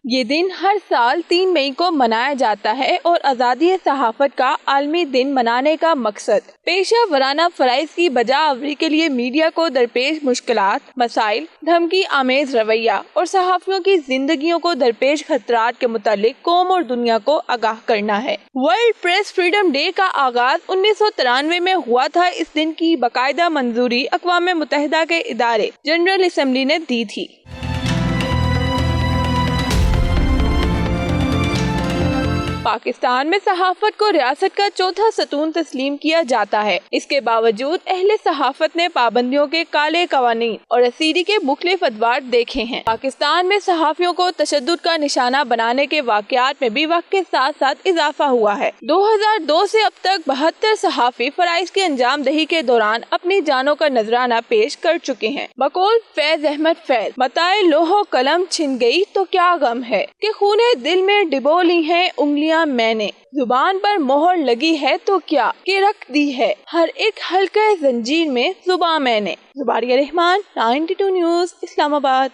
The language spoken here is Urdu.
یہ دن ہر سال 3 مئی کو منایا جاتا ہے اور آزادی صحافت کا عالمی دن منانے کا مقصد پیشہ ورانہ فرائض کی بجا آوری کے لیے میڈیا کو درپیش مشکلات، مسائل، دھمکی آمیز رویہ اور صحافیوں کی زندگیوں کو درپیش خطرات کے متعلق قوم اور دنیا کو آگاہ کرنا ہے۔ ورلڈ پریس فریڈم ڈے کا آغاز 1993 میں ہوا تھا۔ اس دن کی باقاعدہ منظوری اقوام متحدہ کے ادارے جنرل اسمبلی نے دی تھی۔ پاکستان میں صحافت کو ریاست کا چوتھا ستون تسلیم کیا جاتا ہے۔ اس کے باوجود اہل صحافت نے پابندیوں کے کالے قوانین اور اسیری کے مختلف ادوار دیکھے ہیں۔ پاکستان میں صحافیوں کو تشدد کا نشانہ بنانے کے واقعات میں بھی وقت کے ساتھ ساتھ اضافہ ہوا ہے۔ 2002 سے اب تک 72 صحافی فرائض کی انجام دہی کے دوران اپنی جانوں کا نذرانہ پیش کر چکے ہیں۔ بقول فیض احمد فیض، متاع لوح و قلم چھن گئی تو کیا غم ہے کہ خونے دل میں ڈبو لی ہیں انگلیاں میں نے، زبان پر مہر لگی ہے تو کیا کہ رکھ دی ہے ہر ایک حلقہ زنجیر میں زباں میں نے۔ زباریہ رحمان، 92 نیوز، اسلام آباد۔